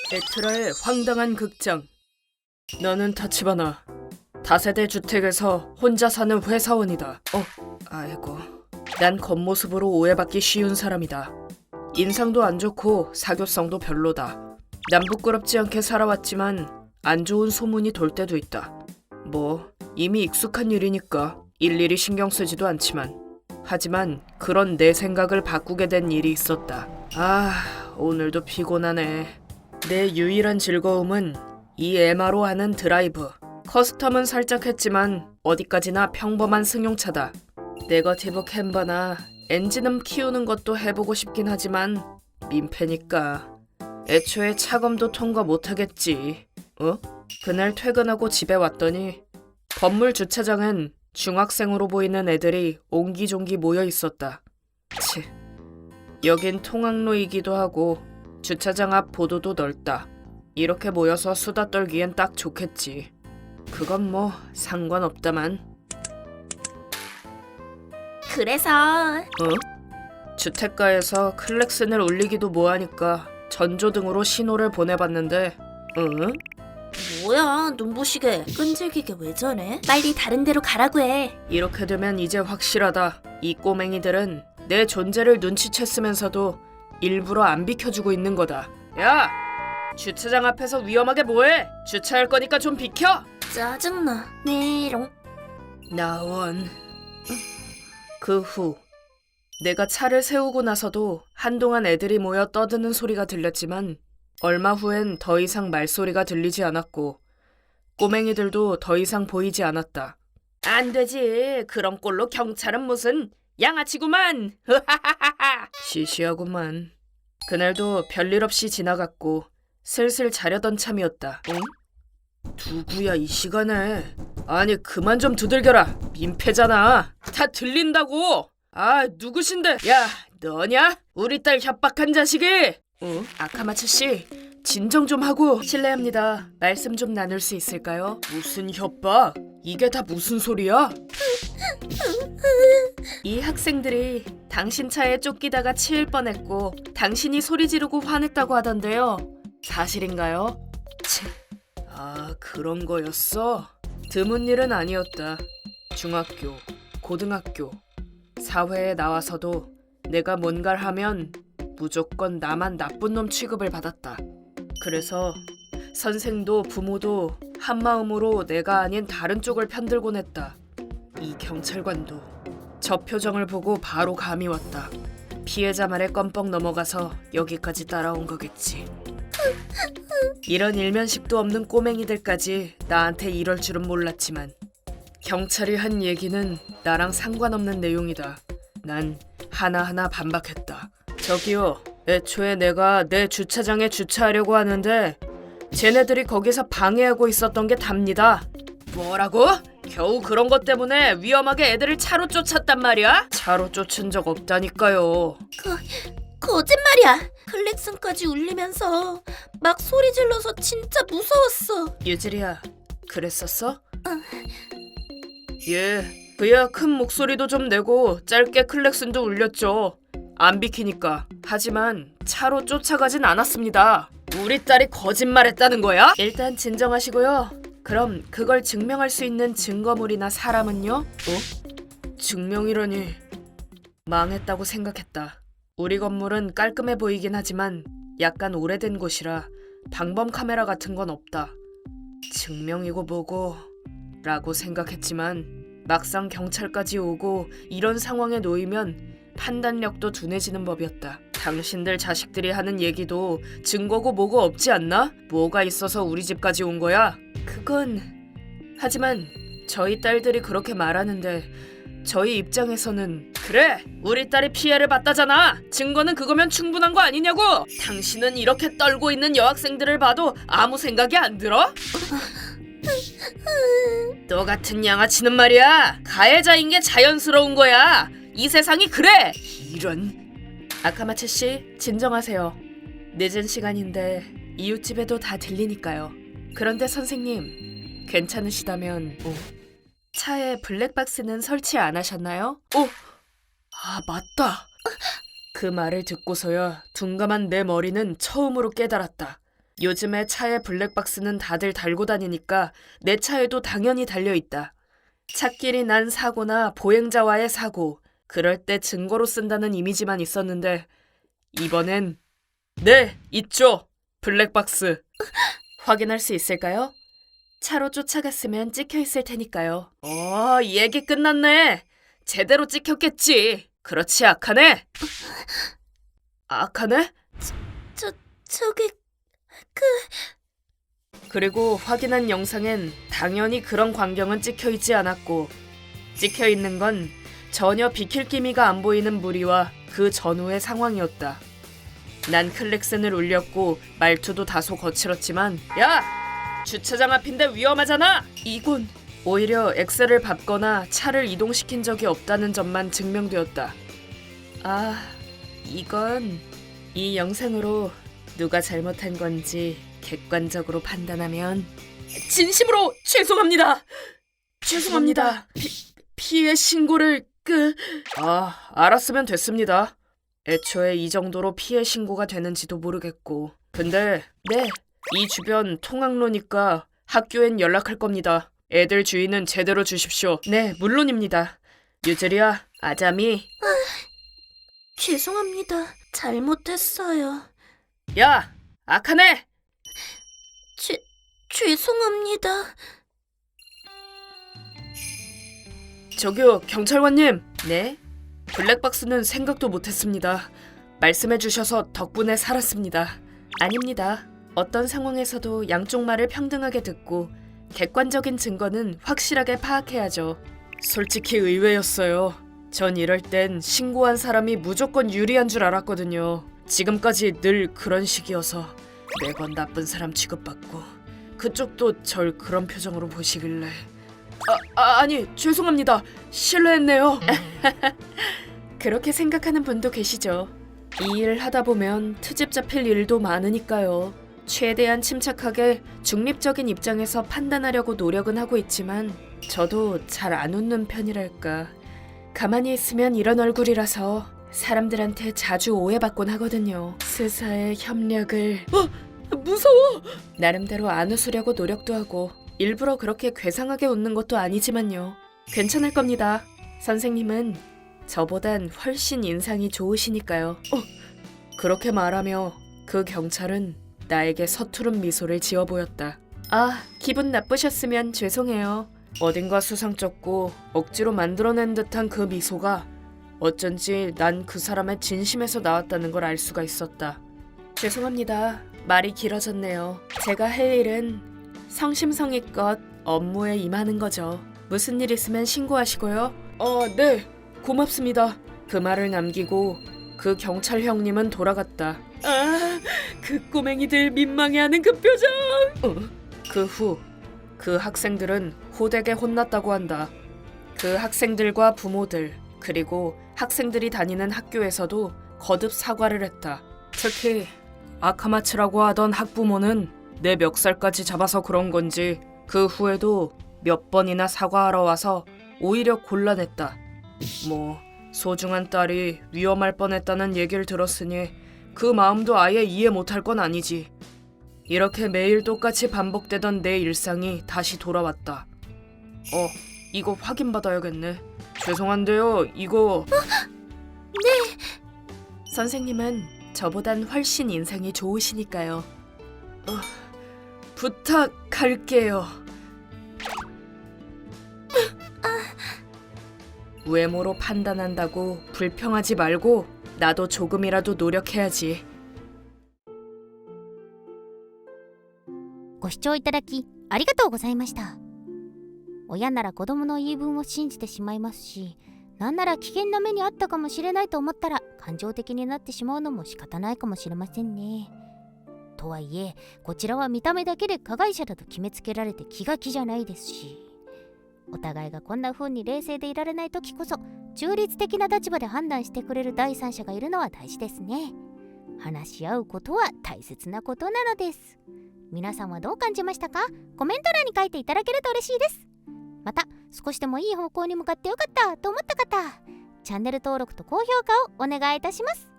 에트라의 황당한 극장. 너는 타치바나. 다세대 주택에서 혼자 사는 회사원이다. 아이고. 난 겉모습으로 오해받기 쉬운 사람이다. 인상도 안 좋고 사교성도 별로다. 난 부끄럽지 않게 살아왔지만 안 좋은 소문이 돌 때도 있다. 뭐 이미 익숙한 일이니까 일일이 신경 쓰지도 않지만, 하지만 그런 내 생각을 바꾸게 된 일이 있었다. 오늘도 피곤하네. 내 유일한 즐거움은 이 에마로 하는 드라이브. 커스텀은 살짝 했지만 어디까지나 평범한 승용차다. 네거티브 캠버나 엔진음 키우는 것도 해보고 싶긴 하지만 민폐니까. 애초에 차검도 통과 못하겠지. 그날 퇴근하고 집에 왔더니 건물 주차장엔 중학생으로 보이는 애들이 옹기종기 모여 있었다. 여긴 통학로이기도 하고 주차장 앞 보도도 넓다. 이렇게 모여서 수다 떨기엔 딱 좋겠지. 그건 뭐 상관없다만. 그래서 주택가에서 클렉슨을 울리기도 뭐하니까 전조등으로 신호를 보내봤는데 뭐야 눈부시게 끈질기게 왜 저래? 빨리 다른 데로 가라고 해. 이렇게 되면 이제 확실하다. 이 꼬맹이들은 내 존재를 눈치챘으면서도 일부러 안 비켜주고 있는 거다. 야! 주차장 앞에서 위험하게 뭐해? 주차할 거니까 좀 비켜! 짜증나. 메롱. 나원. 그 후 내가 차를 세우고 나서도 한동안 애들이 모여 떠드는 소리가 들렸지만 얼마 후엔 더 이상 말소리가 들리지 않았고 꼬맹이들도 더 이상 보이지 않았다. 안 되지. 그런 꼴로 경찰은 무슨 양아치구만. 시시하구만. 그날도 별일 없이 지나갔고 슬슬 자려던 참이었다. 누구야 이 시간에? 아니 그만 좀 두들겨라. 민폐잖아. 다 들린다고. 누구신데? 야 너냐? 우리 딸 협박한 자식이. 아카마츠 씨, 진정 좀 하고. 실례합니다. 말씀 좀 나눌 수 있을까요? 무슨 협박? 이게 다 무슨 소리야? 이 학생들이 당신 차에 쫓기다가 치일 뻔했고 당신이 소리 지르고 화냈다고 하던데요. 사실인가요? 그런 거였어? 드문 일은 아니었다. 중학교, 고등학교, 사회에 나와서도 내가 뭔가를 하면 무조건 나만 나쁜 놈 취급을 받았다. 그래서 선생도 부모도 한마음으로 내가 아닌 다른 쪽을 편들곤 했다. 이 경찰관도 저 표정을 보고 바로 감이 왔다. 피해자 말에 껌뻑 넘어가서 여기까지 따라온 거겠지. 이런 일면식도 없는 꼬맹이들까지 나한테 이럴 줄은 몰랐지만 경찰이 한 얘기는 나랑 상관없는 내용이다. 난 하나하나 반박했다. 저기요, 애초에 내가 내 주차장에 주차하려고 하는데 쟤네들이 거기서 방해하고 있었던 게 답니다. 뭐라고? 겨우 그런 것 때문에 위험하게 애들을 차로 쫓았단 말이야? 차로 쫓은 적 없다니까요. 거짓말이야. 클렉슨까지 울리면서 막 소리 질러서 진짜 무서웠어. 유지리야, 그랬었어? 예, 그야 큰 목소리도 좀 내고 짧게 클렉슨도 울렸죠. 안 비키니까. 하지만 차로 쫓아가진 않았습니다. 우리 딸이 거짓말했다는 거야? 일단 진정하시고요. 그럼 그걸 증명할 수 있는 증거물이나 사람은요? 증명이라니. 망했다고 생각했다. 우리 건물은 깔끔해 보이긴 하지만 약간 오래된 곳이라 방범 카메라 같은 건 없다. 증명이고 뭐고 라고 생각했지만 막상 경찰까지 오고 이런 상황에 놓이면 판단력도 둔해지는 법이었다. 당신들 자식들이 하는 얘기도 증거고 뭐고 없지 않나? 뭐가 있어서 우리 집까지 온 거야? 그건... 하지만 저희 딸들이 그렇게 말하는데 저희 입장에서는 그래! 우리 딸이 피해를 봤다잖아! 증거는 그거면 충분한 거 아니냐고! 당신은 이렇게 떨고 있는 여학생들을 봐도 아무 생각이 안 들어? 너 같은 양아치는 말이야! 가해자인 게 자연스러운 거야! 이 세상이 그래! 이런... 아카마츠 씨, 진정하세요. 늦은 시간인데 이웃집에도 다 들리니까요. 그런데 선생님, 괜찮으시다면... 차에 블랙박스는 설치 안 하셨나요? 맞다. 그 말을 듣고서야 둔감한 내 머리는 처음으로 깨달았다. 요즘에 차에 블랙박스는 다들 달고 다니니까 내 차에도 당연히 달려있다. 차끼리 난 사고나 보행자와의 사고, 그럴 때 증거로 쓴다는 이미지만 있었는데 이번엔 네, 있죠. 블랙박스. 확인할 수 있을까요? 차로 쫓아갔으면 찍혀있을 테니까요. 얘기 끝났네. 제대로 찍혔겠지. 그렇지, 아카네? 아카네? 저기 그리고 확인한 영상엔 당연히 그런 광경은 찍혀있지 않았고, 찍혀있는 건 전혀 비킬 기미가 안 보이는 무리와 그 전후의 상황이었다. 난 클렉슨을 울렸고 말투도 다소 거칠었지만, 야! 주차장 앞인데 위험하잖아! 이건 오히려 엑셀을 밟거나 차를 이동시킨 적이 없다는 점만 증명되었다. 이건 이 영상으로 누가 잘못한 건지 객관적으로 판단하면 진심으로 죄송합니다. 피해 신고를 알았으면 됐습니다. 애초에 이 정도로 피해 신고가 되는지도 모르겠고. 근데 네, 이 주변 통학로니까 학교엔 연락할 겁니다. 애들 주의는 제대로 주십시오. 네, 물론입니다. 유즈리야, 아자미. 죄송합니다. 잘못했어요. 야, 아카네! 죄송합니다. 저기요, 경찰관님. 네? 블랙박스는 생각도 못했습니다. 말씀해주셔서 덕분에 살았습니다. 아닙니다. 어떤 상황에서도 양쪽 말을 평등하게 듣고 객관적인 증거는 확실하게 파악해야죠. 솔직히 의외였어요. 전 이럴 땐 신고한 사람이 무조건 유리한 줄 알았거든요. 지금까지 늘 그런 식이어서 매번 나쁜 사람 취급받고 그쪽도 절 그런 표정으로 보시길래 아니 죄송합니다. 실례했네요. 그렇게 생각하는 분도 계시죠. 이 일 하다 보면 트집 잡힐 일도 많으니까요. 최대한 침착하게 중립적인 입장에서 판단하려고 노력은 하고 있지만 저도 잘 안 웃는 편이랄까. 가만히 있으면 이런 얼굴이라서 사람들한테 자주 오해받곤 하거든요. 스사의 협력을 무서워! 나름대로 안 웃으려고 노력도 하고 일부러 그렇게 괴상하게 웃는 것도 아니지만요. 괜찮을 겁니다. 선생님은 저보단 훨씬 인상이 좋으시니까요. 그렇게 말하며 그 경찰은 나에게 서투른 미소를 지어 보였다. 기분 나쁘셨으면 죄송해요. 어딘가 수상쩍고 억지로 만들어낸 듯한 그 미소가 어쩐지 난 그 사람의 진심에서 나왔다는 걸 알 수가 있었다. 죄송합니다. 말이 길어졌네요. 제가 할 일은 성심성의껏 업무에 임하는 거죠. 무슨 일 있으면 신고하시고요. 네. 고맙습니다. 그 말을 남기고 그 경찰 형님은 돌아갔다. 그 꼬맹이들 민망해하는 그 표정! 그 후 그 학생들은 호되게 혼났다고 한다. 그 학생들과 부모들 그리고 학생들이 다니는 학교에서도 거듭 사과를 했다. 특히 아카마츠라고 하던 학부모는 내 멱살까지 잡아서 그런 건지 그 후에도 몇 번이나 사과하러 와서 오히려 곤란했다. 소중한 딸이 위험할 뻔했다는 얘기를 들었으니 그 마음도 아예 이해 못할 건 아니지. 이렇게 매일 똑같이 반복되던 내 일상이 다시 돌아왔다. 이거 확인받아야겠네. 죄송한데요, 이거... 네. 선생님은 저보단 훨씬 인상이 좋으시니까요. 부탁할게요. 외모로 판단한다고 불평하지 말고 나도 조금이라도 노력해야지. ご視聴いただきありがとうございました。親なら子供の言い分を信じてしまいますし、なんなら危険な目にあったかもしれないと思ったら感情的になってしまうのも仕方ないかもしれませんね。とはいえ、こちらは見た目だけで加害者だと決めつけられて気が気じゃないですし、お互いがこんな風に冷静でいられない時こそ中立的な立場で判断してくれる第三者がいるのは大事ですね。話し合うことは大切なことなのです。皆さんはどう感じましたか？コメント欄に書いていただけると嬉しいです。また少しでもいい方向に向かってよかったと思った方、チャンネル登録と高評価をお願いいたします。